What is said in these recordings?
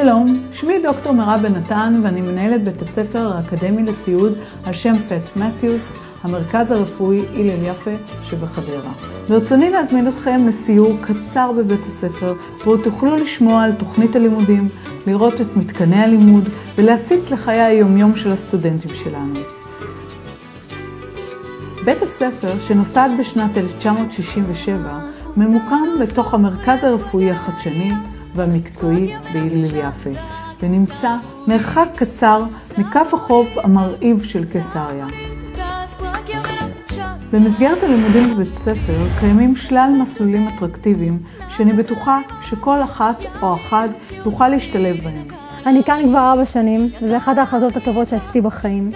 שלום, שמי דוקטור מירב בן נתן ואני מנהלת בית הספר האקדמי לסיעוד על שם פט מתיוס, המרכז הרפואי הלל יפה שבחדרה. ברצוני להזמין אתכם לסיור קצר בבית הספר, בו תוכלו לשמוע על תוכנית הלימודים, לראות את מתקני הלימוד ולהציץ לחיי היומיום של הסטודנטים שלנו. בית הספר, שנוסד בשנת 1967, ממוקם בתוך המרכז הרפואי החדשני והמקצועי בהלל יפה, ונמצא מרחק קצר מכף החוף המרהיב של קיסריה. במסגרת הלימודים בבית ספר קיימים שלל מסלולים אטרקטיביים שאני בטוחה שכל אחת או אחד יוכל להשתלב בהם. אני כאן כבר 4 שנים, וזו אחת ההחלטות הטובות שעשיתי בחיים.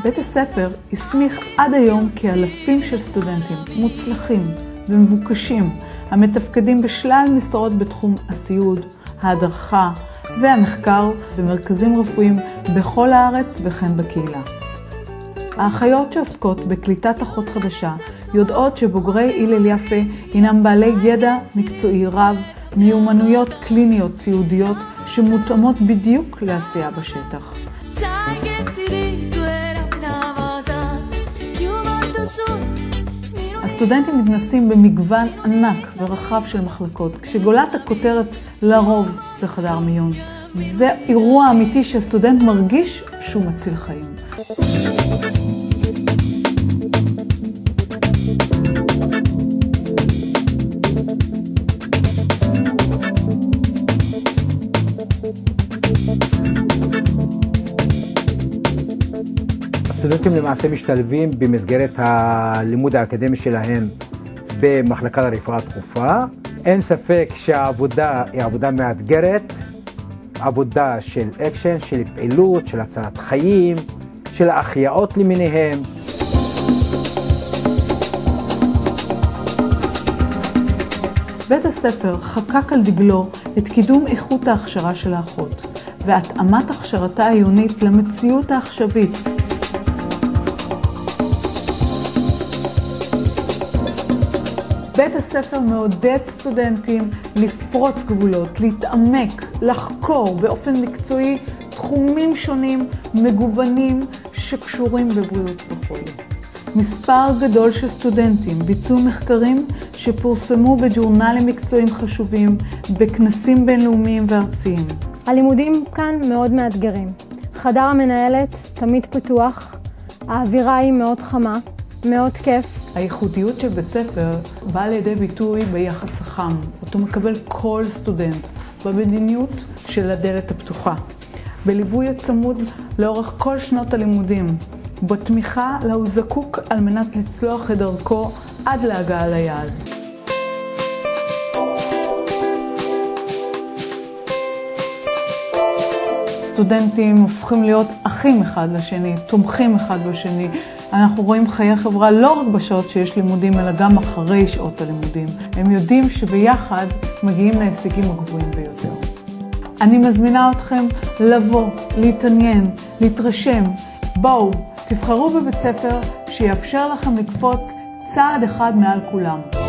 בית הספר הסמיך עד היום כאלפים של סטודנטים מוצלחים ומבוקשים המתפקדים בשלל משרות בתחום הסיעוד, ההדרכה והמחקר במרכזים רפואיים בכל הארץ וכן בקהילה. האחיות שעוסקות בקליטת אחות חדשה יודעות שבוגרי הלל יפה הינם בעלי ידע מקצועי רב, מיומנויות קליניות סיעודיות שמותאמות בדיוק לעשייה בשטח. הסטודנטים מתנסים במגוון ענק ורחב של מחלקות, כשגולת הכותרת לרוב זה חדר מיון. זה אירוע אמיתי שהסטודנט מרגיש שהוא מציל חיים. הסטודנטים למעשה משתלבים במסגרת הלימוד האקדמי שלהם במחלקה לרפואה דחופה. אין ספק שהעבודה היא עבודה מאתגרת, עבודה של אקשן, של פעילות, של הצלת חיים, של החייאות למיניהם. בית הספר חקק על דגלו את קידום איכות ההכשרה של האחות והתאמת הכשרתה העיונית למציאות העכשווית. בית הספר מעודד סטודנטים לפרוץ גבולות, להתעמק, לחקור באופן מקצועי תחומים שונים, מגוונים שקשורים בבריאות וכו'. מספר גדול של סטודנטים ביצעו מחקרים שפורסמו בג'ורנלים מקצועיים חשובים, בכנסים בינלאומיים וארציים. הלימודים כאן מאוד מאתגרים. חדר המנהלת תמיד פתוח, האווירה היא מאוד חמה, מאוד כיף. הייחודיות של בית ספר באה לידי ביטוי ביחס החם, אותו מקבל כל סטודנט, במדיניות של הדלת הפתוחה, בליווי הצמוד לאורך כל שנות הלימודים, בתמיכה לה הוא זקוק על מנת לצלוח את דרכו עד להגעה ליעד. סטודנטים הופכים להיות אחים אחד לשני, תומכים אחד בשני. אנחנו רואים חיי חברה לא רק בשעות שיש לימודים, אלא גם אחרי שעות הלימודים. הם יודעים שביחד מגיעים להישגים הגבוהים ביותר. אני מזמינה אתכם לבוא, להתעניין, להתרשם. בואו, תבחרו בבית ספר שיאפשר לכם לקפוץ צעד אחד מעל כולם.